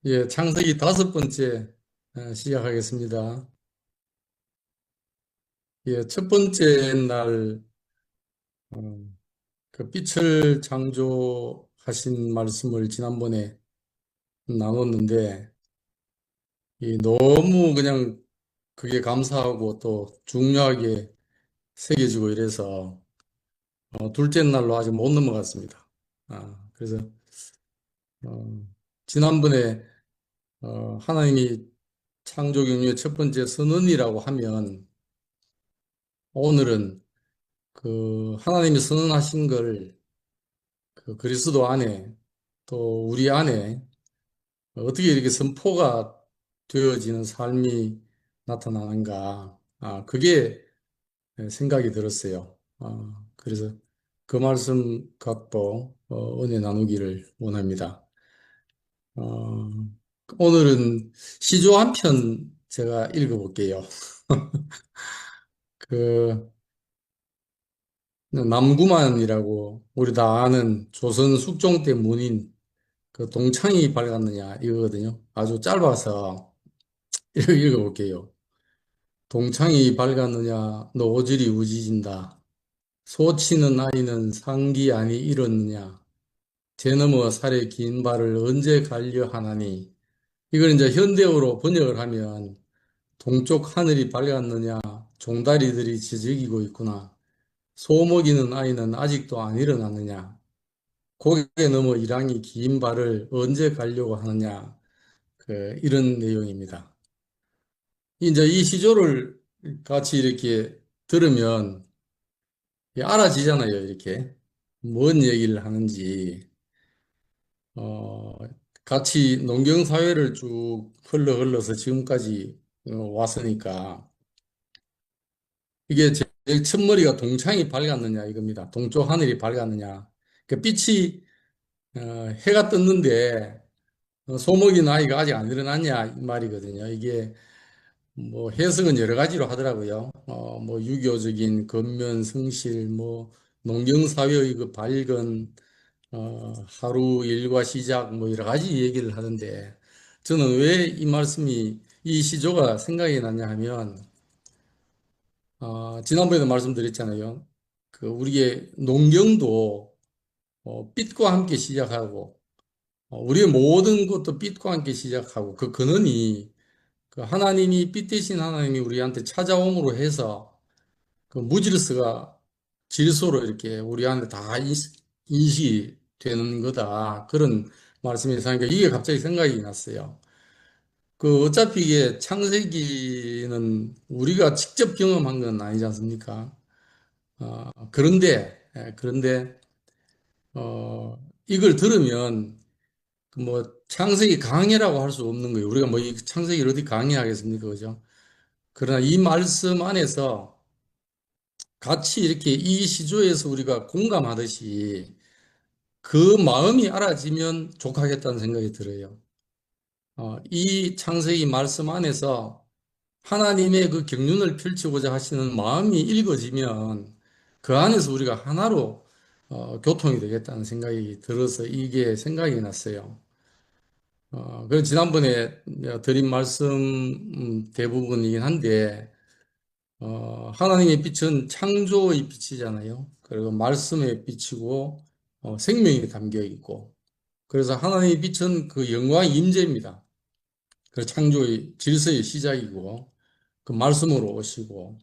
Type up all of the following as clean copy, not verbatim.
예, 창세기 5번째 시작하겠습니다. 예, 첫 번째 날 어, 그 빛을 창조하신 말씀을 지난번에 나눴는데 너무 그냥 그게 감사하고 또 중요하게 새겨지고 이래서 둘째 날로 아직 못 넘어갔습니다. 그래서 어, 지난번에 하나님이 창조 경륜의 첫 번째 선언이라고 하면 오늘은 그 하나님이 선언하신 걸 그 그리스도 안에 또 우리 안에 어떻게 이렇게 선포가 되어지는 삶이 나타나는가. 그게 생각이 들었어요. 그래서 그 말씀 갖고 은혜 나누기를 원합니다. 어, 오늘은 시조 한 편 제가 읽어볼게요. 그 남구만이라고 우리 다 아는 조선 숙종 때 문인 그 동창이 밝았느냐 이거거든요. 아주 짧아서 읽어볼게요. 동창이 밝았느냐 노질이 우지진다. 소치는 아이는 상기 아니 잃었느냐. 제 너머 살의 긴 발을 언제 갈려 하나니. 이걸 이제 현대어로 번역을 하면 동쪽 하늘이 밝았느냐 종다리들이 지저귀고 있구나. 소 먹이는 아이는 아직도 안 일어났느냐. 고개 넘어 이랑이 긴 발을 언제 가려고 하느냐. 이런 내용입니다. 이제 이 시조를 같이 이렇게 들으면 알아지잖아요, 이렇게. 뭔 얘기를 하는지. 어, 같이 농경사회를 쭉 흘러서 지금까지 왔으니까 이게 제일 첫머리가 동창이 밝았느냐 이겁니다. 동쪽 하늘이 밝았느냐. 그 빛이 해가 떴는데 소목이 나이가 아직 안 일어났냐 이 말이거든요. 이게 뭐 해석은 여러 가지로 하더라고요. 뭐 유교적인 근면 성실, 뭐 농경사회의 그 발견, 하루 일과 시작, 뭐 여러 가지 얘기를 하는데 저는 왜 이 말씀이 이 시조가 생각이 났냐 하면 지난번에도 말씀드렸잖아요. 그 우리의 농경도 빛과 함께 시작하고 우리의 모든 것도 빛과 함께 시작하고 그 근원이 그 하나님이 빛 대신 하나님이 우리한테 찾아옴으로 해서 그 무질서가 질서로 이렇게 우리 안에 다 인식이 되는 거다. 그런 말씀이 있으니까 이게 갑자기 생각이 났어요. 그 어차피 이게 창세기는 우리가 직접 경험한 건 아니지 않습니까? 그런데 이걸 들으면 그뭐 창세기 강해라고 할 수 없는 거예요. 우리가 뭐 이 창세기를 어디 강해하겠습니까? 그죠? 그러나 이 말씀 안에서 같이 이렇게 이 시조에서 우리가 공감하듯이 그 마음이 알아지면 족하겠다는 생각이 들어요. 이 창세기 말씀 안에서 하나님의 그 경륜을 펼치고자 하시는 마음이 읽어지면 그 안에서 우리가 하나로 교통이 되겠다는 생각이 들어서 이게 생각이 났어요. 그래서 지난번에 드린 말씀 대부분이긴 한데 하나님의 빛은 창조의 빛이잖아요. 그리고 말씀의 빛이고 생명이 담겨 있고 그래서 하나님의 빛은 그 영광의 임재입니다. 그 창조의 질서의 시작이고 그 말씀으로 오시고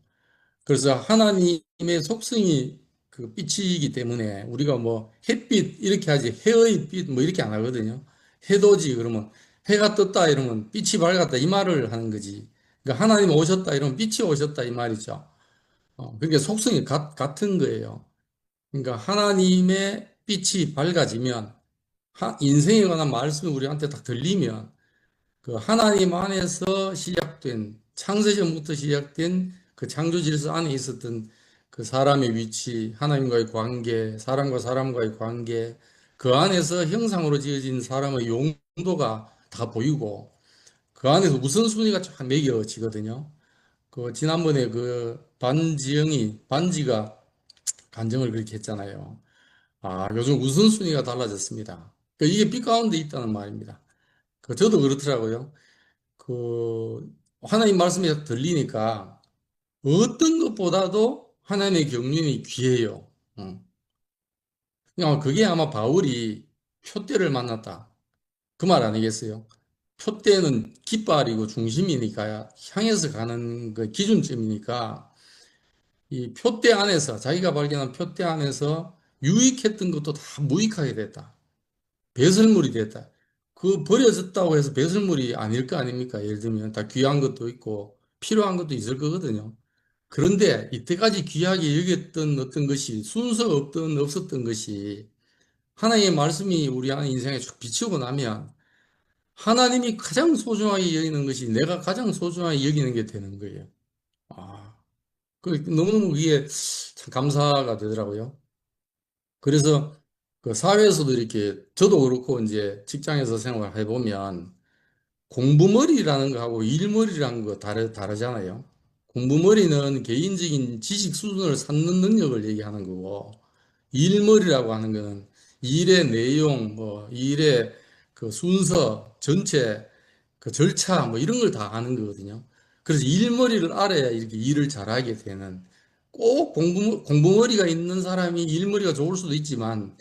그래서 하나님의 속성이 그 빛이기 때문에 우리가 뭐 햇빛 이렇게 하지 해의 빛 뭐 이렇게 안 하거든요. 해돋이 그러면 해가 떴다 이러면 빛이 밝았다 이 말을 하는 거지. 그러니까 하나님 오셨다 이러면 빛이 오셨다 이 말이죠. 그러니까 속성이 같은 거예요. 그러니까 하나님의 빛이 밝아지면 인생에 관한 말씀이 우리한테 딱 들리면 그 하나님 안에서 시작된 창세전부터 시작된 그 창조 질서 안에 있었던 그 사람의 위치, 하나님과의 관계, 사람과 사람과의 관계, 그 안에서 형상으로 지어진 사람의 용도가 다 보이고 그 안에서 우선순위가 쫙 매겨지거든요. 그 지난번에 그 반지가 간증을 그렇게 했잖아요. 요즘 우선순위가 달라졌습니다. 이게 빛 가운데 있다는 말입니다. 저도 그렇더라고요. 그, 하나님 말씀이 들리니까 어떤 것보다도 하나님의 경륜이 귀해요. 어. 그러니까 그게 아마 바울이 표대를 만났다. 그 말 아니겠어요? 표대는 깃발이고 중심이니까 향해서 가는 그 기준점이니까 이 표대 안에서 자기가 발견한 표대 안에서 유익했던 것도 다 무익하게 됐다. 배설물이 됐다. 그 버려졌다고 해서 배설물이 아닐 거 아닙니까? 예를 들면 다 귀한 것도 있고 필요한 것도 있을 거거든요. 그런데 이때까지 귀하게 여겼던 어떤 것이 순서 없었던 것이 하나님의 말씀이 우리 안에 인생에 쭉 비치고 나면 하나님이 가장 소중하게 여기는 것이 내가 가장 소중하게 여기는 게 되는 거예요. 아, 너무너무 그게 참 감사가 되더라고요. 그래서 그 사회에서도 이렇게 저도 그렇고 이제 직장에서 생활해 보면 공부머리라는 거하고 일머리라는 거 다르잖아요. 공부머리는 개인적인 지식 수준을 쌓는 능력을 얘기하는 거고 일머리라고 하는 거는 일의 내용, 뭐 일의 그 순서, 전체 그 절차 뭐 이런 걸 다 아는 거거든요. 그래서 일머리를 알아야 이렇게 일을 잘하게 되는 꼭 공부머리가 있는 사람이 일머리가 좋을 수도 있지만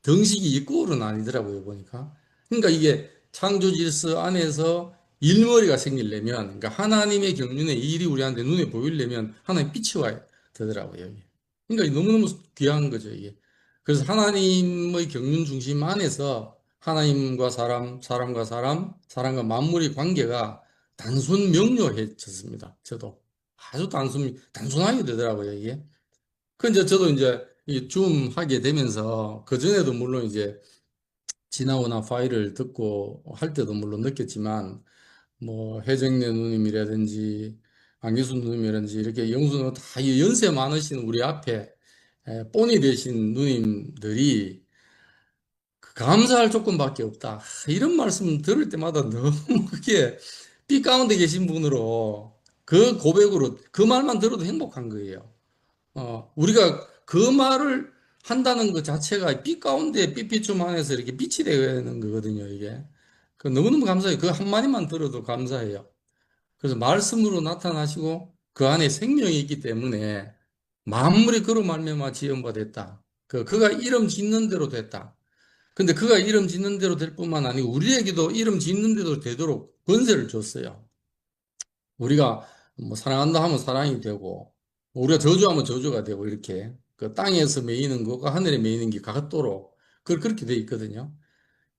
등식이 이꼬르는 아니더라고요, 보니까. 그러니까 이게 창조 질서 안에서 일머리가 생기려면, 그러니까 하나님의 경륜의 일이 우리한테 눈에 보이려면 하나님 빛이 와야 되더라고요. 이게. 그러니까 너무너무 귀한 거죠, 이게. 그래서 하나님의 경륜 중심 안에서 하나님과 사람, 사람과 사람, 사람과 만물의 관계가 단순 명료해졌습니다. 저도. 아주 단순하게 되더라고요, 이게. 그 이제 저도 이제 이줌 하게 되면서 그전에도 물론 이제 지나오나 파일을 듣고 할 때도 물론 느꼈지만 뭐 해정래 누님이라든지 안기수 누님이라든지 이렇게 영수는 다 연세 많으신 우리 앞에 본이 되신 누님들이 그 감사할 조건밖에 없다. 이런 말씀 들을 때마다 너무 그게 삐 가운데 계신 분으로 그 고백으로 그 말만 들어도 행복한 거예요. 우리가 그 말을 한다는 것 자체가 빛 가운데 삐삐춤 안에서 이렇게 빛이 되는 거거든요, 이게. 그 너무너무 감사해요. 그 한마디만 들어도 감사해요. 그래서 말씀으로 나타나시고 그 안에 생명이 있기 때문에 만물이 그로 말미암아 지은 바 됐다. 그가 이름 짓는 대로 됐다. 근데 그가 이름 짓는 대로 될 뿐만 아니고 우리에게도 이름 짓는 대로 되도록 권세를 줬어요. 우리가 뭐 사랑한다 하면 사랑이 되고 우리가 저주하면 저주가 되고 이렇게 그 땅에서 매이는 것과 하늘에 매이는 게 같도록 그렇게 돼 있거든요.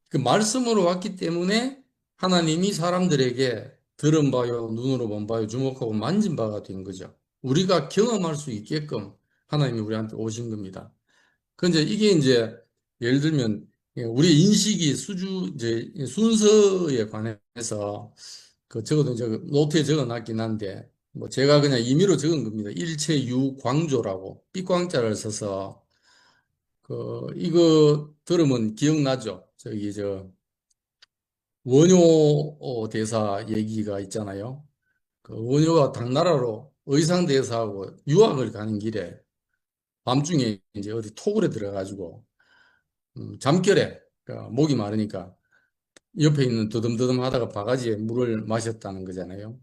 그 말씀으로 왔기 때문에 하나님이 사람들에게 들은 바요, 눈으로 본 바요, 주목하고 만진 바가 된 거죠. 우리가 경험할 수 있게끔 하나님이 우리한테 오신 겁니다. 근데 이게 이제 예를 들면 우리 인식이 이제 순서에 관해서 그 적어도 이제 노트에 적어 놨긴 한데 뭐 제가 그냥 임의로 적은 겁니다. 일체유광조라고 삐광자를 써서 이거 들으면 기억나죠? 저기 저 원효 대사 얘기가 있잖아요. 그 원효가 당나라로 의상 대사하고 유학을 가는 길에 밤중에 이제 어디 토굴에 들어가지고 잠결에 그러니까 목이 마르니까 옆에 있는 더듬더듬 하다가 바가지에 물을 마셨다는 거잖아요.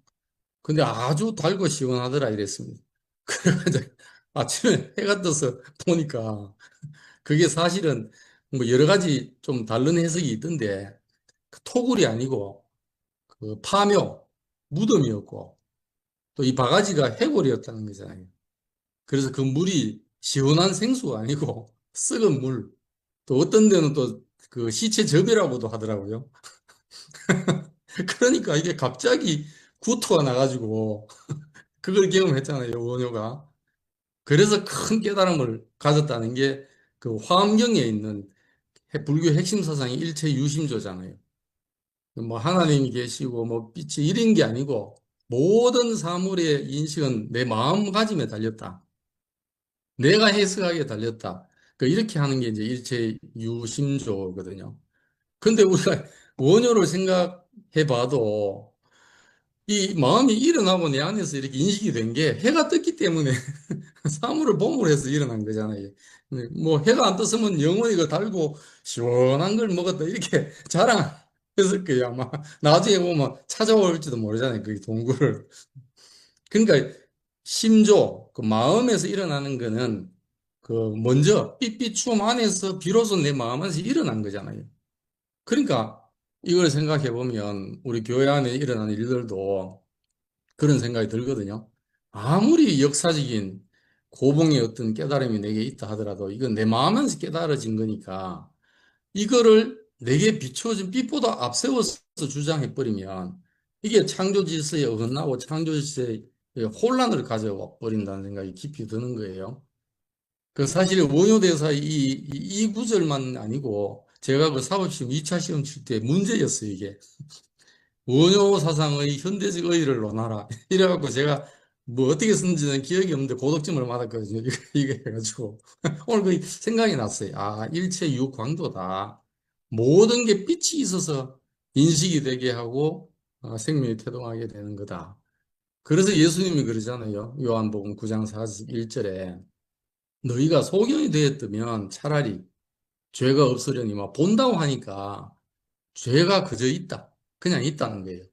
근데 아주 달고 시원하더라 이랬습니다. 그래가지고 아침에 해가 떠서 보니까 그게 사실은 뭐 여러 가지 좀 다른 해석이 있던데 그 토굴이 아니고 그 파묘, 무덤이었고 또 이 바가지가 해골이었다는 거잖아요. 그래서 그 물이 시원한 생수가 아니고 썩은 물, 또 어떤 데는 또 그 시체 접이라고도 하더라고요. 그러니까 이게 갑자기 구토가 나가지고 그걸 경험했잖아요, 원효가. 그래서 큰 깨달음을 가졌다는 게 그 화엄경에 있는 불교 핵심 사상이 일체 유심조잖아요. 뭐 하나님이 계시고 뭐 빛이 이런 게 아니고 모든 사물의 인식은 내 마음가짐에 달렸다. 내가 해석하기에 달렸다. 이렇게 하는 게 이제 일체 유심조거든요. 근데 우리가 원효를 생각해 봐도 이 마음이 일어나고 내 안에서 이렇게 인식이 된 게 해가 떴기 때문에 사물을 봄으로 해서 일어난 거잖아요. 뭐 해가 안 떴으면 영원히 그 달고 시원한 걸 먹었다 이렇게 자랑 했을 거예요, 아마. 나중에 보면 찾아올지도 모르잖아요, 그 동굴을. 그러니까 심조, 그 마음에서 일어나는 거는 그 먼저 삐삐춤 안에서 비로소 내 마음 안에서 일어난 거잖아요. 그러니까 이걸 생각해 보면 우리 교회 안에 일어나는 일들도 그런 생각이 들거든요. 아무리 역사적인 고봉의 어떤 깨달음이 내게 있다 하더라도 이건 내 마음 안에서 깨달아진 거니까 이거를 내게 비춰진 빛보다 앞세워서 주장해 버리면 이게 창조 질서에 어긋나고 창조 질서에 혼란을 가져와 버린다는 생각이 깊이 드는 거예요. 그 사실 원효대사 이 구절만 아니고 제가 그 사법시험 2차 시험 칠 때 문제였어요, 이게. 원효 사상의 현대적 의의를 논하라. 이래갖고 제가 뭐 어떻게 쓴지는 기억이 없는데 고득점을 받았거든요. 이거 해가지고. 오늘 그 생각이 났어요. 아, 일체 유광도다. 모든 게 빛이 있어서 인식이 되게 하고 생명이 태동하게 되는 거다. 그래서 예수님이 그러잖아요. 요한복음 9장 41절에 너희가 소경이 되었다면 차라리 죄가 없으려니 막 본다고 하니까 죄가 그저 있다. 그냥 있다는 거예요.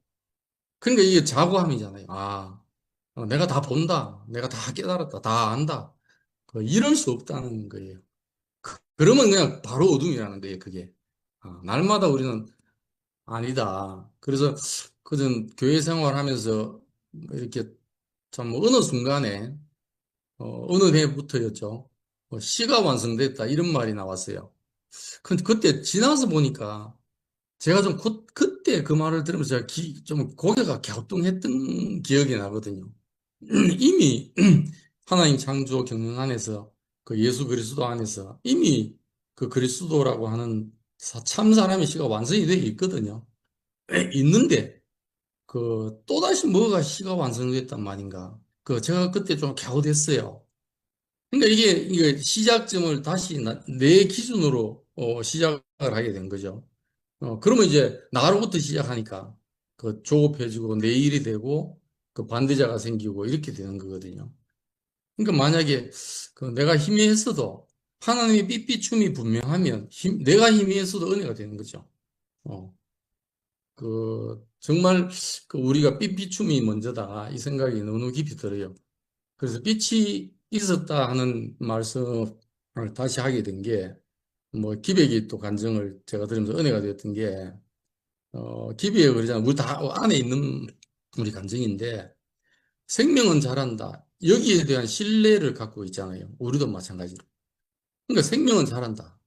그러니까 이게 자고함이잖아요. 아, 내가 다 본다. 내가 다 깨달았다. 다 안다. 이럴 수 없다는 거예요. 그러면 그냥 바로 어둠이라는 거예요, 그게. 날마다 우리는 아니다. 그래서 그전 교회 생활하면서 이렇게 참 어느 순간에 어느 해부터였죠. 시가 완성됐다 이런 말이 나왔어요. 근데 그때 지나서 보니까 제가 좀 그때 그 말을 들으면서 제가 좀 고개가 갸우뚱했던 기억이 나거든요. 이미 하나님 창조 경영 안에서 그 예수 그리스도 안에서 이미 그 그리스도라고 하는 참 사람의 시가 완성이 되어 있거든요. 있는데 그 또다시 뭐가 시가 완성됐단 말인가. 그 제가 그때 좀 갸우됐어요. 그러니까 이게 시작점을 다시 내 기준으로 시작을 하게 된 거죠. 그러면 이제 나로부터 시작하니까 그 조급해지고 내일이 되고 그 반대자가 생기고 이렇게 되는 거거든요. 그러니까 만약에 그 내가 희미했어도 하나님의 삐삐춤이 분명하면 내가 희미했어도 은혜가 되는 거죠. 어, 정말 그 우리가 삐삐춤이 먼저다 이 생각이 너무 깊이 들어요. 그래서 빛이 있었다 하는 말씀을 다시 하게 된 게 뭐 기백이 또 간증을 제가 들으면서 은혜가 되었던 게 기백이 그러잖아요. 우리 다 안에 있는 우리 간증인데 생명은 잘한다. 여기에 대한 신뢰를 갖고 있잖아요. 우리도 마찬가지로. 그러니까 생명은 잘한다.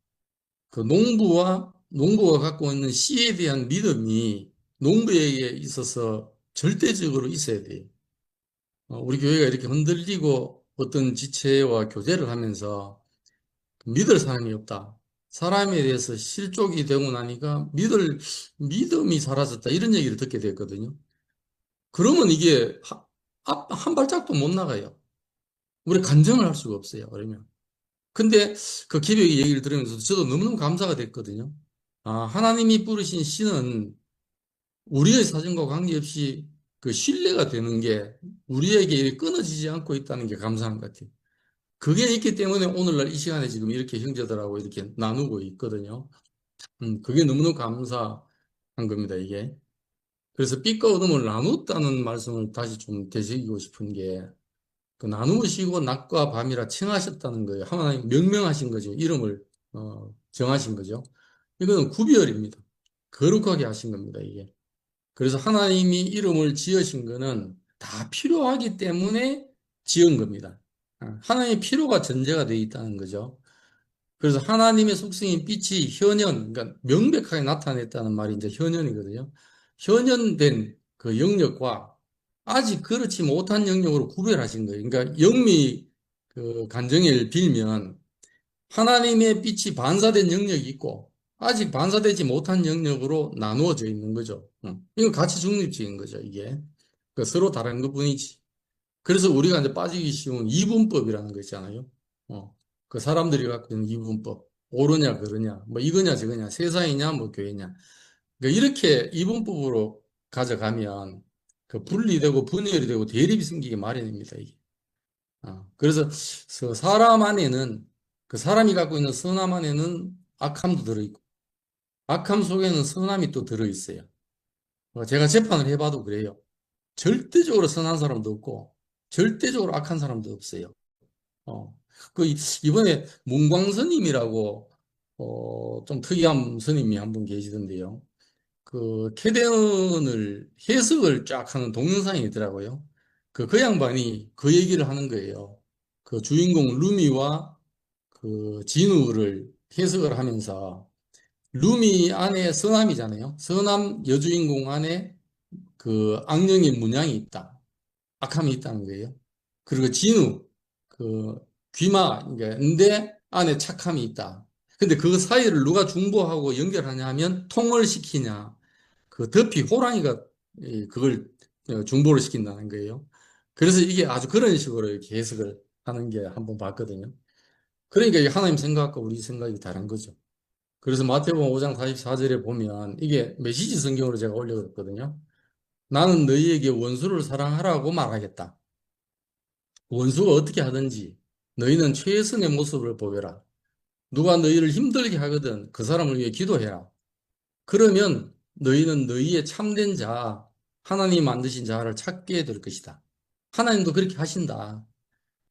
그 농부가 갖고 있는 씨에 대한 믿음이 농부에게 있어서 절대적으로 있어야 돼요. 우리 교회가 이렇게 흔들리고 어떤 지체와 교제를 하면서 믿을 사람이 없다. 사람에 대해서 실족이 되고 나니까 믿음이 사라졌다. 이런 얘기를 듣게 됐거든요. 그러면 이게 한 발짝도 못 나가요. 우리 간증을 할 수가 없어요. 그러면. 근데 그 기백의 얘기를 들으면서 저도 너무너무 감사가 됐거든요. 하나님이 부르신 신은 우리의 사정과 관계없이 그 신뢰가 되는 게 우리에게 끊어지지 않고 있다는 게 감사한 것 같아요. 그게 있기 때문에 오늘날 이 시간에 지금 이렇게 형제들하고 이렇게 나누고 있거든요. 그게 너무너무 감사한 겁니다, 이게. 그래서 빛과 어둠을 나눴다는 말씀을 다시 좀 되새기고 싶은 게, 그 나누시고 낮과 밤이라 칭하셨다는 거예요. 하나님 명명하신 거죠. 이름을, 정하신 거죠. 이거는 구별입니다. 거룩하게 하신 겁니다, 이게. 그래서 하나님이 이름을 지으신 거는 다 필요하기 때문에 지은 겁니다. 하나님의 필요가 전제가 되어 있다는 거죠. 그래서 하나님의 속성인 빛이 그러니까 명백하게 나타냈다는 말이 이제 현현이거든요. 현현된 그 영역과 아직 그렇지 못한 영역으로 구별하신 거예요. 그러니까 영미 그 간정을 빌면 하나님의 빛이 반사된 영역이 있고 아직 반사되지 못한 영역으로 나누어져 있는 거죠. 이건 가치 중립적인 거죠, 이게. 그 서로 다른 것뿐이지. 그래서 우리가 이제 빠지기 쉬운 이분법이라는 거 있잖아요. 그 사람들이 갖고 있는 이분법. 옳으냐, 그러냐, 뭐 이거냐, 저거냐, 세상이냐, 뭐 교회냐. 그러니까 이렇게 이분법으로 가져가면 그 분리되고 분열이 되고 대립이 생기기 마련입니다, 이게. 그래서 사람 안에는 그 사람이 갖고 있는 선함 안에는 악함도 들어있고 악함 속에는 선함이 또 들어있어요. 제가 재판을 해봐도 그래요. 절대적으로 선한 사람도 없고, 절대적으로 악한 사람도 없어요. 어. 이번에 문광 스님이라고, 좀 특이한 스님이 한 분 계시던데요. 캐대언을 해석을 쫙 하는 동영상이 있더라고요. 그 양반이 그 얘기를 하는 거예요. 그 주인공 루미와 진우를 해석을 하면서, 루미 안에 서남이잖아요. 서남 여주인공 안에 악령의 문양이 있다. 악함이 있다는 거예요. 그리고 진우, 그 그러니까 근데 안에 착함이 있다. 근데 그 사이를 누가 중보하고 연결하냐 하면 통을 시키냐. 더피 호랑이가 그걸 중보를 시킨다는 거예요. 그래서 이게 아주 그런 식으로 이렇게 해석을 하는 게 한번 봤거든요. 그러니까 이게 하나님 생각과 우리 생각이 다른 거죠. 그래서 마태복음 5장 44절에 보면 이게 메시지 성경으로 제가 올려드렸거든요. 나는 너희에게 원수를 사랑하라고 말하겠다. 원수가 어떻게 하든지 너희는 최선의 모습을 보여라. 누가 너희를 힘들게 하거든 그 사람을 위해 기도해라. 그러면 너희는 너희의 참된 자, 하나님 만드신 자를 찾게 될 것이다. 하나님도 그렇게 하신다.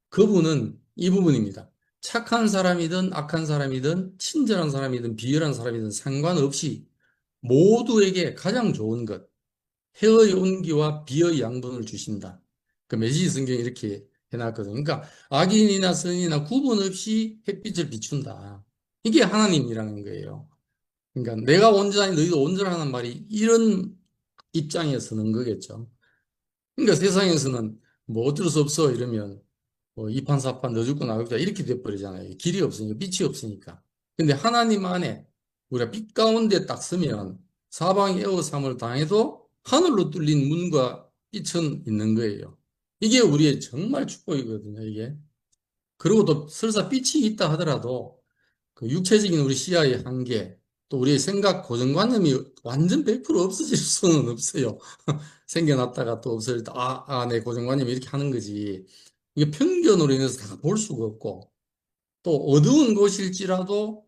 그분은 이 부분입니다. 착한 사람이든 악한 사람이든 친절한 사람이든 비열한 사람이든 상관없이 모두에게 가장 좋은 것, 해의 온기와 비의 양분을 주신다. 메시지 성경이 이렇게 해놨거든요. 그러니까 악인이나 선인이나 구분 없이 햇빛을 비춘다. 이게 하나님이라는 거예요. 그러니까 내가 온전하니 너희도 온전하는 말이 이런 입장에서는 거겠죠. 그러니까 세상에서는 뭐 어쩔 수 없어 이러면 뭐 이판사판 너 죽고 나 죽자 이렇게 돼버리잖아요. 길이 없으니까 빛이 없으니까. 근데 하나님 안에 우리가 빛 가운데 딱 서면 사방이 에워싸움을 당해도 하늘로 뚫린 문과 빛은 있는 거예요. 이게 우리의 정말 축복이거든요, 이게. 그리고 또 설사 빛이 있다 하더라도 육체적인 우리 시야의 한계, 또 우리의 생각 고정관념이 완전 100% 없어질 수는 없어요. 생겨났다가 또 없어질 때, 내 고정관념이 이렇게 하는 거지. 이게 편견으로 인해서 다 볼 수가 없고, 또 어두운 곳일지라도,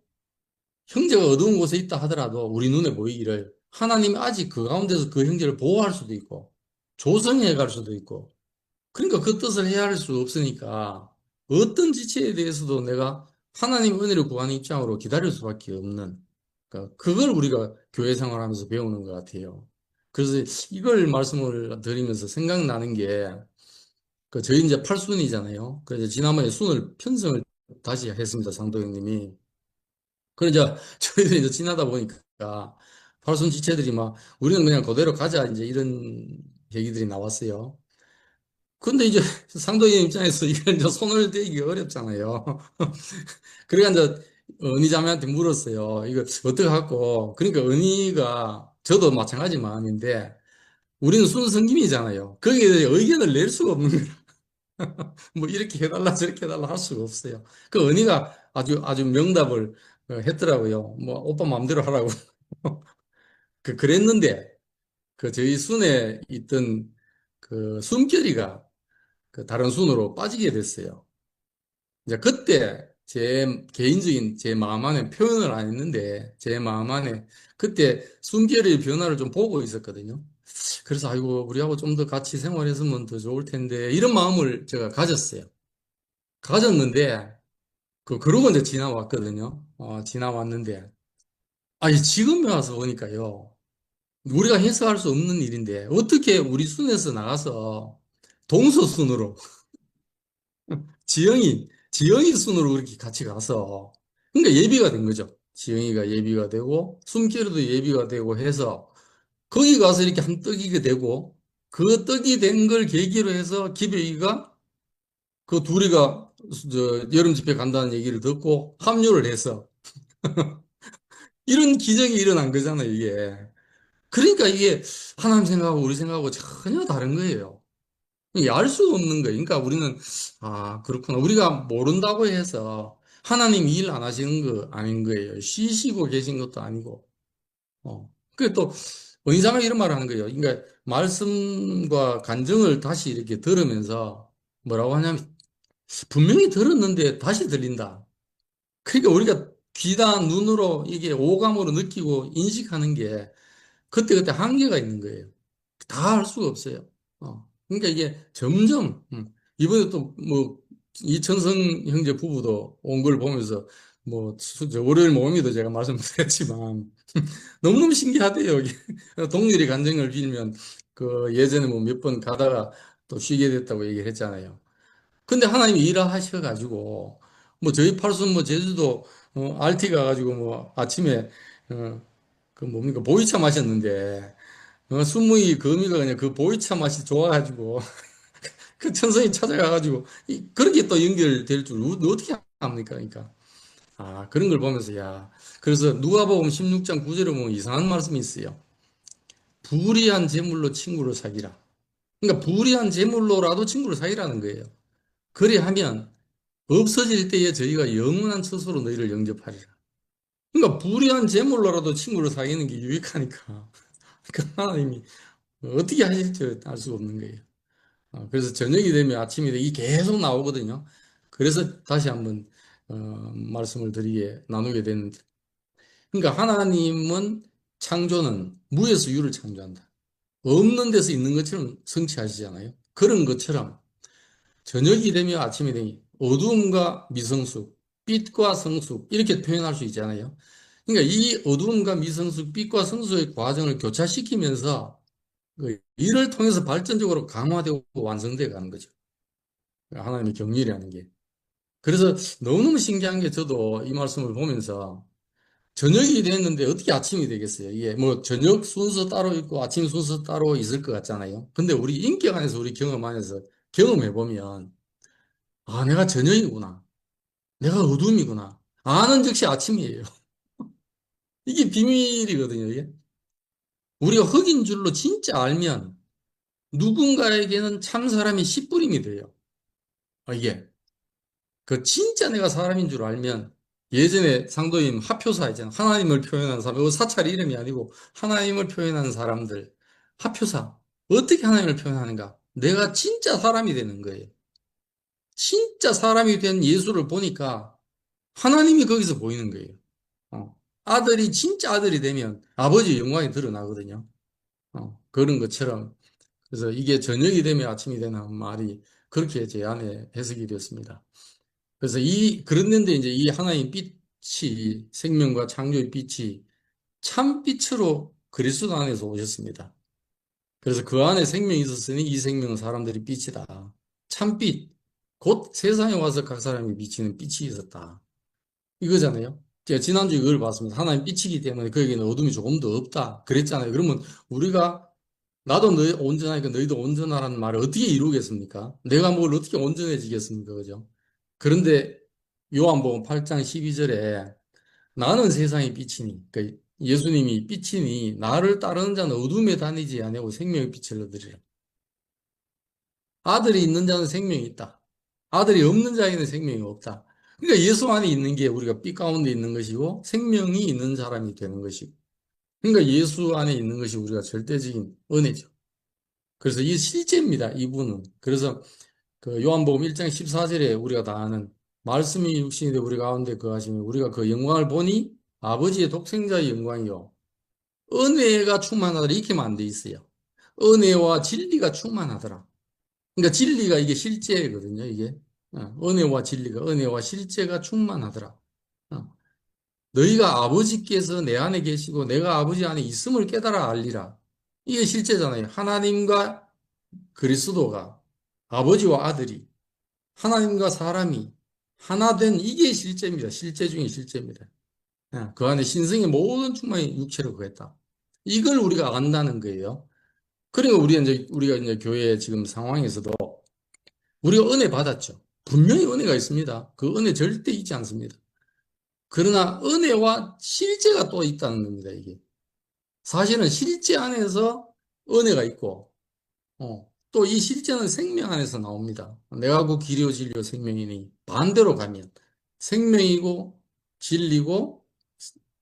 형제가 어두운 곳에 있다 하더라도 우리 눈에 보이기를 하나님이 아직 그 가운데서 그 형제를 보호할 수도 있고, 조성해 갈 수도 있고, 그러니까 그 뜻을 헤아릴 수 없으니까 어떤 지체에 대해서도 내가 하나님 은혜를 구하는 입장으로 기다릴 수밖에 없는 그러니까 그걸 우리가 교회 생활하면서 배우는 것 같아요. 그래서 이걸 말씀을 드리면서 생각나는 게 저희 이제 팔순이잖아요. 그래서 지난번에 순을 편성을 다시 했습니다. 상도형님이. 그래서 저희들이 이제 지나다 보니까 팔순 지체들이 막 우리는 그냥 그대로 가자 이제 이런 얘기들이 나왔어요. 근데 이제 상도인 입장에서 이걸 이제 손을 대기 어렵잖아요. 그러니까 이제 은희 자매한테 물었어요. 이거 어떻게 하고? 그러니까 은희가 저도 마찬가지 마음인데 우리는 순성김이잖아요. 거기에 대해 의견을 낼 수가 없는 거예요. 뭐 이렇게 해달라 저렇게 해달라 할 수가 없어요. 은희가 아주 명답을 했더라고요. 뭐 오빠 마음대로 하라고. 그랬는데 저희 순에 있던 숨결이가 다른 순으로 빠지게 됐어요. 이제 그때 제 개인적인 제 마음 안에 표현을 안 했는데 제 마음 안에 그때 숨결의 변화를 좀 보고 있었거든요. 그래서 아이고 우리하고 좀 더 같이 생활했으면 더 좋을 텐데 이런 마음을 제가 가졌어요. 가졌는데 그러고 이제 지나왔거든요. 지나왔는데 아니 지금에 와서 보니까요. 우리가 해석할 수 없는 일인데 어떻게 우리 순에서 나가서 동서순으로 지영이 순으로 그렇게 같이 가서, 그러니까 예비가 된 거죠. 지영이가 예비가 되고, 숨결도 예비가 되고 해서, 거기 가서 이렇게 한 떡이게 되고, 그 떡이 된 걸 계기로 해서 기백이가 그 둘이가 여름 집회 간다는 얘기를 듣고 합류를 해서, 이런 기적이 일어난 거잖아요, 이게. 그러니까 이게 하나님 생각하고 우리 생각하고 전혀 다른 거예요. 이게 알 수 없는 거예요. 그러니까 우리는, 그렇구나. 우리가 모른다고 해서 하나님이 일 안 하시는 거 아닌 거예요. 쉬시고 계신 것도 아니고. 그게 또, 원장은 이런 말을 하는 거예요. 그러니까 말씀과 간증을 다시 이렇게 들으면서 뭐라고 하냐면, 분명히 들었는데 다시 들린다. 그러니까 우리가 귀다 눈으로 이게 오감으로 느끼고 인식하는 게 그때그때 한계가 있는 거예요. 다 할 수가 없어요. 그러니까 이게 점점, 이번에 또 뭐, 이천성 형제 부부도 온 걸 보면서, 뭐, 저 월요일 모임에도 제가 말씀드렸지만, 너무너무 신기하대요. 이게 동일이 간증을 빌면, 그 예전에 뭐 몇 번 가다가 또 쉬게 됐다고 얘기를 했잖아요. 근데 하나님이 일하셔가지고, 뭐 저희 팔순 뭐 제주도, RT 가가지고 뭐 아침에, 그 뭡니까, 보이차 마셨는데, 순무이 거미가 그냥 그 보이차 맛이 좋아가지고 그 천성이 찾아가가지고 그렇게 또 연결될 줄 어떻게 합니까? 그러니까 그런 걸 보면서 야 그래서 누가복음 16장 9절에 보면 이상한 말씀이 있어요. 불의한 재물로 친구를 사귀라. 그러니까 불의한 재물로라도 친구를 사귀라는 거예요. 그리하면 없어질 때에 저희가 영원한 처소로 너희를 영접하리라. 그러니까 불의한 재물로라도 친구를 사귀는 게 유익하니까 그 하나님이 어떻게 하실지 알 수가 없는 거예요. 그래서 저녁이 되면 아침이 되면 이 계속 나오거든요. 그래서 다시 한번 말씀을 드리게 나누게 되는데, 그러니까 하나님은 창조는 무에서 유를 창조한다. 없는 데서 있는 것처럼 성취하시잖아요. 그런 것처럼 저녁이 되면 아침이 되면 어두움과 미성숙, 빛과 성숙 이렇게 표현할 수 있잖아요. 그러니까 이 어두움과 미성숙, 빛과 성숙의 과정을 교차시키면서 그 이를 통해서 발전적으로 강화되고 완성되어 가는 거죠. 하나님의 경륜이라는 게. 그래서 너무너무 신기한 게 저도 이 말씀을 보면서 저녁이 됐는데 어떻게 아침이 되겠어요? 이게 뭐 저녁 순서 따로 있고 아침 순서 따로 있을 것 같잖아요. 근데 우리 인격 안에서 우리 경험 안에서 경험해 보면 내가 저녁이구나. 내가 어둠이구나. 아는 즉시 아침이에요. 이게 비밀이거든요, 이게. 우리가 흑인 줄로 진짜 알면 누군가에게는 참 사람이 씨뿌림이 돼요. 이게. 그 진짜 내가 사람인 줄 알면 예전에 상도임 하표사 있잖아. 하나님을 표현하는 사람. 이거 사찰 이름이 아니고 하나님을 표현하는 사람들. 하표사. 어떻게 하나님을 표현하는가? 내가 진짜 사람이 되는 거예요. 진짜 사람이 된 예수를 보니까 하나님이 거기서 보이는 거예요. 아들이 진짜 아들이 되면 아버지의 영광이 드러나거든요. 그런 것처럼. 그래서 이게 저녁이 되면 아침이 되는 말이 그렇게 제 안에 해석이 되었습니다. 그래서 그런데 이제 이 하나님 빛이, 생명과 창조의 빛이 참빛으로 그리스도 안에서 오셨습니다. 그래서 그 안에 생명이 있었으니 이 생명은 사람들이 빛이다. 참빛. 곧 세상에 와서 각 사람이 비치는 빛이 있었다. 이거잖아요. 제가 지난주에 이걸 봤습니다. 하나님 빛이기 때문에 그에게는 어둠이 조금 더 없다. 그랬잖아요. 그러면 우리가 나도 너희 온전하니까 너희도 온전하라는 말을 어떻게 이루겠습니까? 내가 뭘 어떻게 온전해지겠습니까? 그죠? 그런데 요한복음 8장 12절에 나는 세상의 빛이니, 그러니까 예수님이 빛이니 나를 따르는 자는 어둠에 다니지 아니하고 생명의 빛을 얻으리라. 아들이 있는 자는 생명이 있다. 아들이 없는 자에는 생명이 없다. 그러니까 예수 안에 있는 게 우리가 빛 가운데 있는 것이고 생명이 있는 사람이 되는 것이고. 그러니까 예수 안에 있는 것이 우리가 절대적인 은혜죠. 그래서 이 실제입니다. 이분은. 그래서 그 요한복음 1장 14절에 우리가 다 아는 말씀이 육신이 되어 우리 가운데 거하시며 우리가 그 영광을 보니 아버지의 독생자의 영광이요. 은혜가 충만하더라. 이렇게만 돼 있어요. 은혜와 진리가 충만하더라. 그러니까 진리가 이게 실제거든요. 이게. 은혜와 진리가, 은혜와 실제가 충만하더라. 어. 너희가 아버지께서 내 안에 계시고 내가 아버지 안에 있음을 깨달아 알리라. 이게 실제잖아요. 하나님과 그리스도가 아버지와 아들이 하나님과 사람이 하나 된 이게 실제입니다. 실제 중에 실제입니다. 그 안에 신성의 모든 충만이 육체로 거했다. 이걸 우리가 안다는 거예요. 그러니까 우리가 이제 교회 지금 상황에서도 우리가 은혜 받았죠. 분명히 은혜가 있습니다. 그 은혜 절대 잊지 않습니다. 그러나 은혜와 실제가 또 있다는 겁니다, 이게. 사실은 실제 안에서 은혜가 있고, 또 이 실제는 생명 안에서 나옵니다. 내가 그 길이요 진리요 생명이니 반대로 가면 생명이고 진리고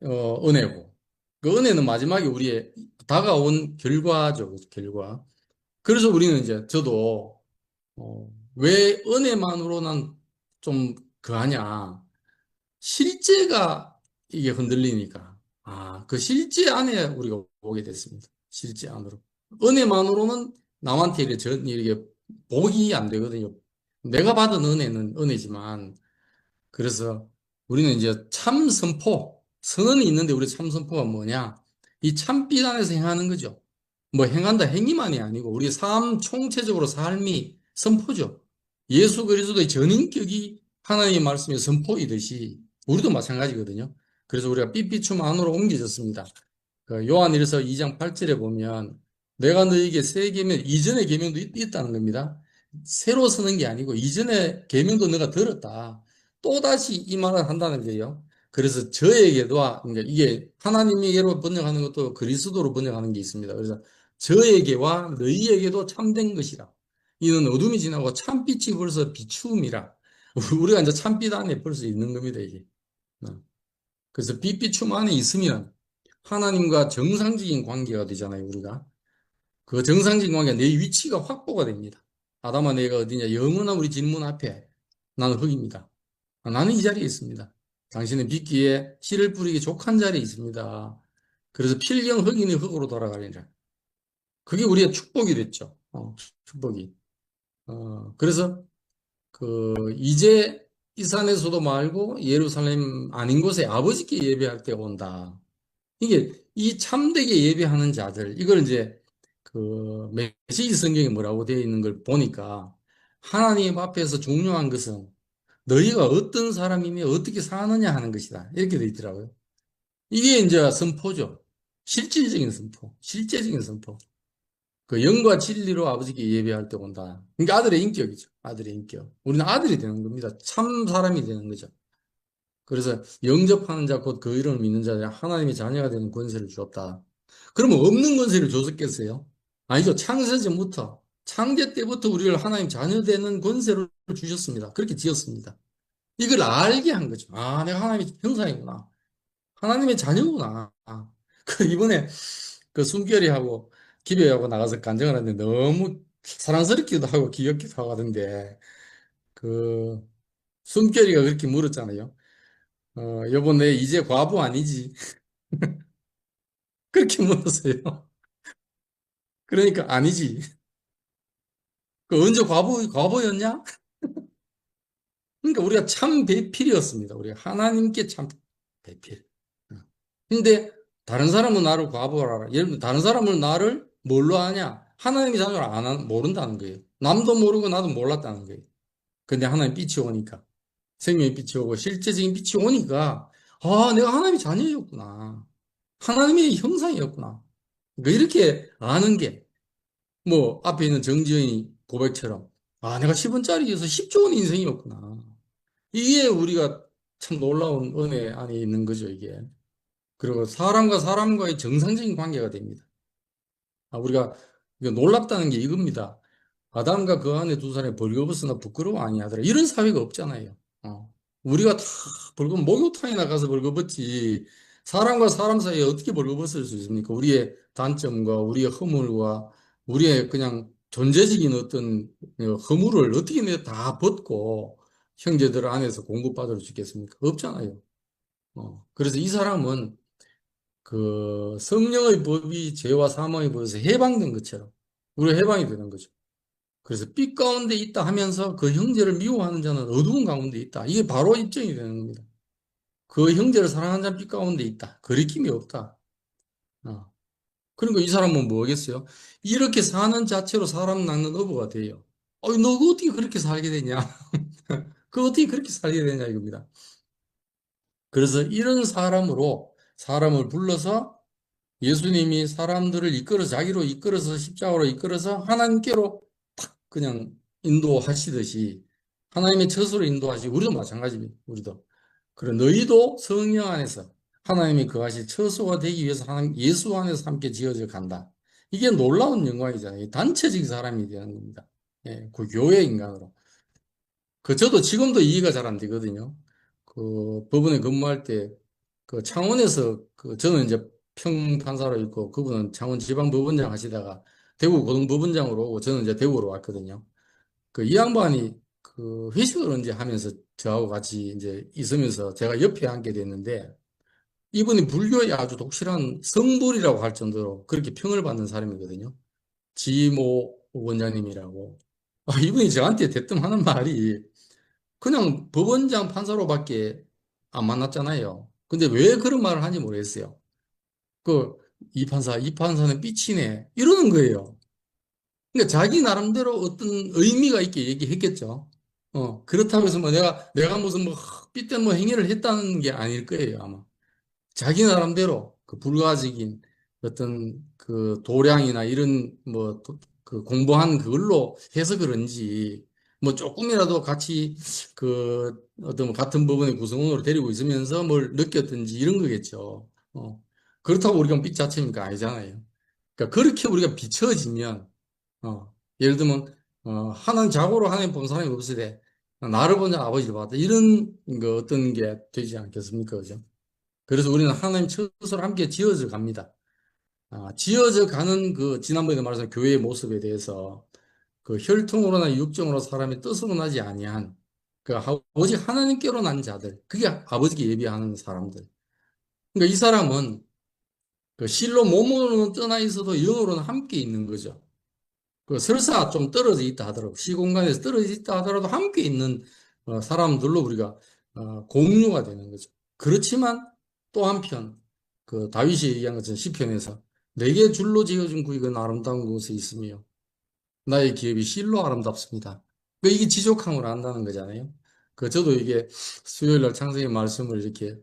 은혜고 그 은혜는 마지막에 우리의 다가온 결과죠, 결과. 그래서 우리는 이제 저도 왜 은혜만으로는 좀 그하냐 실제가 이게 흔들리니까. 아, 그 실제 안에 우리가 오게 됐습니다. 실제 안으로. 은혜만으로는 남한테 이렇게 복이 안 되거든요. 내가 받은 은혜는 은혜지만, 그래서 우리는 이제 참 선포, 선언이 있는데 우리 참 선포가 뭐냐? 이 참빛 안에서 행하는 거죠. 뭐 행한다, 행위만이 아니고 우리 삶 총체적으로 삶이 선포죠. 예수 그리스도의 전인격이 하나님의 말씀의 선포이듯이 우리도 마찬가지거든요. 그래서 우리가 삐삐춤 안으로 옮겨졌습니다. 그 요한일서 2장 8절에 보면 내가 너에게 새 계명, 이전의 계명도 있다는 겁니다. 새로 쓰는 게 아니고 이전의 계명도 너가 들었다. 또다시 이 말을 한다는 거예요. 그래서 저에게도, 그러니까 이게 하나님에게로 번역하는 것도 그리스도로 번역하는 게 있습니다. 그래서 저에게와 너희에게도 참된 것이라. 이는 어둠이 지나고 참빛이 벌써 비추음이라. 우리가 이제 참빛 안에 벌써 있는 겁니다, 이게. 그래서 빛비춤 안에 있으면 하나님과 정상적인 관계가 되잖아요, 우리가. 그 정상적인 관계가 내 위치가 확보가 됩니다. 아담아, 내가 어디냐? 영원한 우리 진문 앞에 나는 흙입니다. 나는 이 자리에 있습니다. 당신은 빛기에 씨를 뿌리기 족한 자리에 있습니다. 그래서 필경 흑인이 흑으로 돌아가리라. 그게 우리의 축복이 됐죠. 축복이. 그래서 이제 이 산에서도 말고 예루살렘 아닌 곳에 아버지께 예배할 때가 온다. 이게 이 참되게 예배하는 자들, 이걸 이제 메시지 성경에 뭐라고 되어 있는 걸 보니까 하나님 앞에서 중요한 것은 너희가 어떤 사람이며 어떻게 사느냐 하는 것이다. 이렇게 되어 있더라고요. 이게 이제 선포죠. 실질적인 선포, 실제적인 선포. 그 영과 진리로 아버지께 예배할 때 온다. 그러니까 아들의 인격이죠. 아들의 인격. 우리는 아들이 되는 겁니다. 참 사람이 되는 거죠. 그래서 영접하는 자 곧 그 이름을 믿는 자들이 하나님의 자녀가 되는 권세를 주었다. 그러면 없는 권세를 줬었겠어요? 아니죠. 창세 전부터 창제 때부터 우리를 하나님 자녀 되는 권세를 주셨습니다. 그렇게 지었습니다. 이걸 알게 한 거죠. 아, 내가 하나님의 형상이구나. 하나님의 자녀구나. 이번에 숨결이하고 기배하고 나가서 간증을 했는데 너무 사랑스럽기도 하고 귀엽기도 하고 하던데 그 숨결이가 그렇게 물었잖아요. 여보, 내 이제 과부 아니지? 그렇게 물었어요. 그러니까 아니지. 그 언제 과부였냐? 그러니까 우리가 참 배필이었습니다. 우리가 하나님께 참 배필. 근데 다른 사람은 나를 과부라 알아. 예를 들면 다른 사람은 나를 뭘로 아냐? 하나님의 자녀를 모른다는 거예요. 남도 모르고 나도 몰랐다는 거예요. 근데 하나님 빛이 오니까 생명의 빛이 오고 실제적인 빛이 오니까 아, 내가 하나님의 자녀였구나. 하나님의 형상이었구나. 그러니까 이렇게 아는 게 뭐 앞에 있는 정지현이 고백처럼 아, 내가 10원짜리여서 10조 원 인생이었구나. 이게 우리가 참 놀라운 은혜 안에 있는 거죠, 이게. 그리고 사람과 사람과의 정상적인 관계가 됩니다. 우리가 이거 놀랍다는 게 이겁니다. 아담과 그 안에 두 사람이 벌거벗으나 부끄러워 아니하더라. 이런 사회가 없잖아요. 우리가 다 목욕탕에 나가서 벌거벗지. 사람과 사람 사이에 어떻게 벌거벗을 수 있습니까? 우리의 단점과 우리의 허물과 우리의 그냥 존재적인 어떤 허물을 어떻게 내가 다 벗고 형제들 안에서 공급받을 수 있겠습니까? 없잖아요. 그래서 이 사람은 성령의 법이 죄와 사망의 법에서 해방된 것처럼 우리가 해방이 되는 거죠. 그래서 빛 가운데 있다 하면서 그 형제를 미워하는 자는 어두운 가운데 있다. 이게 바로 입증이 되는 겁니다. 그 형제를 사랑하는 자는 빛 가운데 있다. 거리낌이 없다. 어. 그러니까 이 사람은 뭐겠어요? 이렇게 사는 자체로 사람 낳는 어부가 돼요. 너 어떻게 그렇게 살게 되냐? 그 어떻게 그렇게 살게 되냐 이겁니다. 그래서 이런 사람으로 사람을 불러서 예수님이 사람들을 이끌어서 자기로 이끌어서 십자가로 이끌어서 하나님께로 탁 그냥 인도하시듯이 하나님의 처소로 인도하시고 우리도 마찬가지입니다. 우리도. 그래 너희도 성령 안에서 하나님이 거하실 처소가 되기 위해서 하나님 예수 안에서 함께 지어져 간다. 이게 놀라운 영광이잖아요. 단체적인 사람이 되는 겁니다. 예, 그 교회 인간으로. 저도 지금도 이해가 잘 안 되거든요. 법원에 근무할 때, 창원에서, 저는 이제 평판사로 있고, 그분은 창원 지방법원장 하시다가 대구 고등법원장으로 오고, 저는 이제 대구로 왔거든요. 이 양반이 회식을 언제 하면서 저하고 같이 이제 있으면서 제가 옆에 앉게 됐는데, 이분이 불교의 아주 독실한 성불이라고 할 정도로 그렇게 평을 받는 사람이거든요. 지모 원장님이라고. 이분이 저한테 대뜸 하는 말이 그냥 법원장 판사로밖에 안 만났잖아요. 근데 왜 그런 말을 하는지 모르겠어요. 그, 이 판사는 삐치네. 이러는 거예요. 그러니까 자기 나름대로 어떤 의미가 있게 얘기했겠죠. 그렇다고 해서 뭐 내가 무슨 뭐 삐뚤 뭐 행위를 했다는 게 아닐 거예요, 아마. 자기 나름대로 그 불가직인 어떤 그 도량이나 이런 뭐 그 공부한 그걸로 해서 그런지 뭐 조금이라도 같이 그 어떤 뭐 같은 부분의 구성원으로 데리고 있으면서 뭘 느꼈든지 이런 거겠죠. 그렇다고 우리가 빚 자체니까 아니잖아요. 그러니까 그렇게 우리가 비춰지면 예를 들면 하나는 자고로 하나님 본 사람이 없으되 나를 보자 아버지를 봤다 이런 거 어떤 게 되지 않겠습니까? 그죠? 그래서 우리는 하나님 처소를 함께 지어져 갑니다. 지어져 가는 그 지난번에 말했던 교회의 모습에 대해서 그 혈통으로나 육정으로 사람의 뜻으로 나지 아니한 그 아버지 하나님께로 난 자들 그게 아버지께 예비하는 사람들. 그러니까 이 사람은 그 실로 몸으로는 떠나 있어도 영으로는 함께 있는 거죠. 그 설사 좀 떨어져 있다 하더라도 시공간에서 떨어져 있다 하더라도 함께 있는 사람들로 우리가 공유가 되는 거죠. 그렇지만 또 한편 그 다윗이 얘기한 것처럼 시편에서 내게 줄로 지어준 구익은 아름다운 곳에 있으며 나의 기업이 실로 아름답습니다. 그 이게 지족함을 안다는 거잖아요. 그 저도 이게 수요일 날 창세기 말씀을 이렇게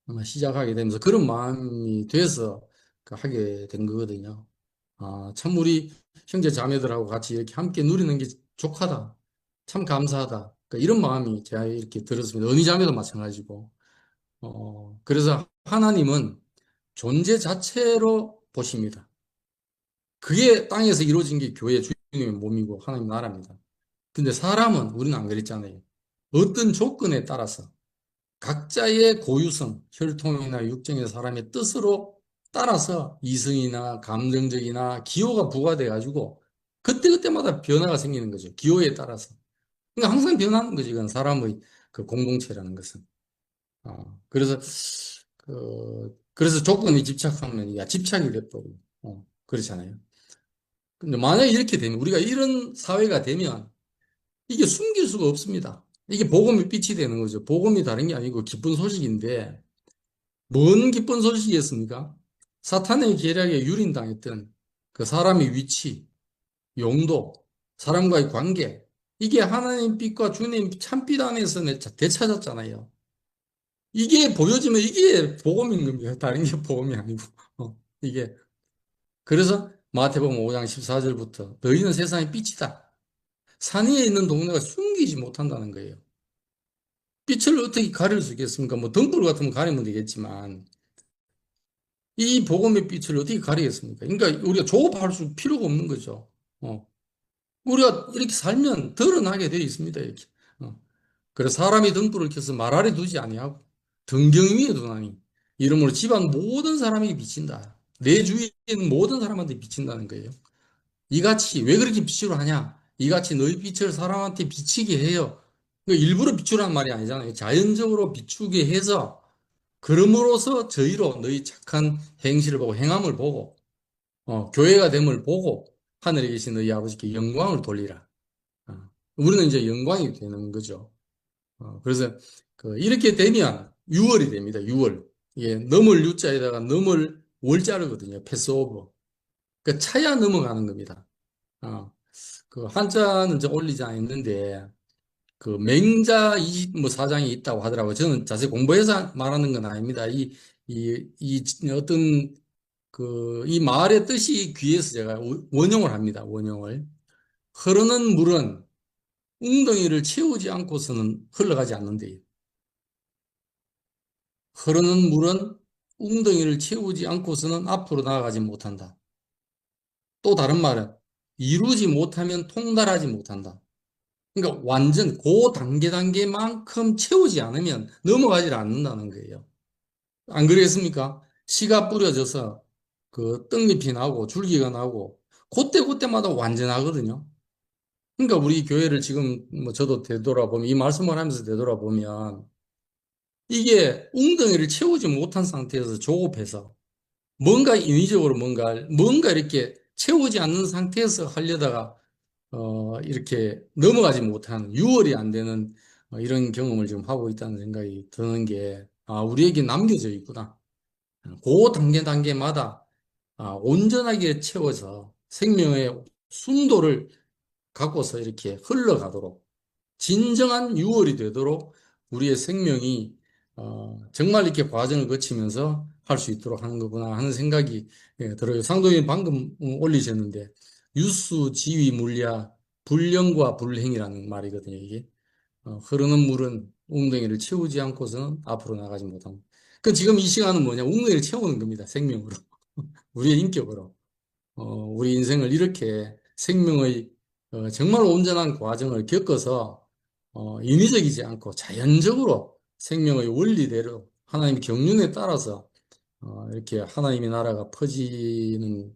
아마 시작하게 되면서 그런 마음이 돼서 그 하게 된 거거든요. 참 우리 형제 자매들하고 같이 이렇게 함께 누리는 게 족하다. 참 감사하다. 그러니까 이런 마음이 제가 이렇게 들었습니다. 언니 자매도 마찬가지고. 그래서 하나님은 존재 자체로 보십니다. 그게 땅에서 이루어진 게 교회 주님의 몸이고 하나님 나라입니다. 근데 사람은 우리는 안 그랬잖아요. 어떤 조건에 따라서 각자의 고유성, 혈통이나 육정의 사람의 뜻으로 따라서 이성이나 감정적이나 기호가 부과돼 가지고 그때그때마다 변화가 생기는 거죠. 기호에 따라서. 그러니까 항상 변하는 거지. 이건 사람의 그 공동체라는 것은. 그래서 조건에 집착하면 야 집착이 돼버리고 그렇잖아요. 근데 만약에 이렇게 되면 우리가 이런 사회가 되면 이게 숨길 수가 없습니다. 이게 복음의 빛이 되는 거죠. 복음이 다른 게 아니고 기쁜 소식인데 뭔 기쁜 소식이었습니까? 사탄의 계략에 유린당했던 그 사람의 위치, 용도, 사람과의 관계, 이게 하나님 빛과 주님 참빛 안에서 되찾았잖아요. 이게 보여지면 이게 복음인 겁니다. 다른 게 복음이 아니고. 이게. 그래서 마태복음 5장 14절부터 너희는 세상의 빛이다. 산 위에 있는 동네가 숨기지 못한다는 거예요. 빛을 어떻게 가릴 수 있겠습니까? 뭐 등불 같으면 가리면 되겠지만 이 복음의 빛을 어떻게 가리겠습니까? 그러니까 우리가 조급할 수 필요가 없는 거죠. 어. 우리가 이렇게 살면 드러나게 되어 있습니다. 이렇게. 어. 그래서 사람이 등불을 켜서 말 아래 두지 아니하고 등경 위에 두나니 이러므로 집안 모든 사람에게 비친다. 내 주위에 있는 모든 사람한테 비친다는 거예요. 이같이 왜 그렇게 비추려 하냐? 이같이 너희 빛을 사람한테 비치게 해요. 일부러 비추라는 말이 아니잖아요. 자연적으로 비추게 해서 그럼으로써 저희로 너희 착한 행실을 보고 행함을 보고 교회가 됨을 보고 하늘에 계신 너희 아버지께 영광을 돌리라. 우리는 이제 영광이 되는 거죠. 그래서 이렇게 되면 유월이 됩니다. 유월. 예, 넘을 유자에다가 넘을 월자르거든요. 패스오버. 그 차야 넘어가는 겁니다. 어, 그 한자는 저 올리지 않았는데 그 맹자 24장이 있다고 하더라고요. 저는 자세히 공부해서 말하는 건 아닙니다. 이 어떤 이 말의 뜻이 귀해서 제가 원용을 합니다. 원용을. 흐르는 물은 웅덩이를 채우지 않고서는 흘러가지 않는데요. 흐르는 물은 웅덩이를 채우지 않고서는 앞으로 나아가지 못한다. 또 다른 말은 이루지 못하면 통달하지 못한다. 그러니까 완전 그 단계만큼 채우지 않으면 넘어가지 않는다는 거예요. 안 그랬습니까? 씨가 뿌려져서 그 떡잎이 나고 줄기가 나고 그때마다 완전하거든요. 그러니까 우리 교회를 지금 뭐 저도 되돌아보면 이 말씀을 하면서 되돌아보면 이게 웅덩이를 채우지 못한 상태에서 조급해서 뭔가 인위적으로 뭔가 이렇게 채우지 않는 상태에서 하려다가 이렇게 넘어가지 못하는 유월이 안 되는 이런 경험을 지금 하고 있다는 생각이 드는 게, 아, 우리에게 남겨져 있구나. 그 단계마다 온전하게 채워서 생명의 순도를 갖고서 이렇게 흘러가도록 진정한 유월이 되도록 우리의 생명이 정말 이렇게 과정을 거치면서 할 수 있도록 하는 거구나 하는 생각이 들어요. 상도님 방금 올리셨는데 유수, 지위, 물리하, 불령과 불행이라는 말이거든요, 이게. 흐르는 물은 웅덩이를 채우지 않고서는 앞으로 나가지 못합니다. 그 지금 이 시간은 뭐냐? 웅덩이를 채우는 겁니다, 생명으로. 우리의 인격으로. 우리 인생을 이렇게 생명의 정말 온전한 과정을 겪어서 인위적이지 않고 자연적으로 생명의 원리대로 하나님의 경륜에 따라서 이렇게 하나님의 나라가 퍼지는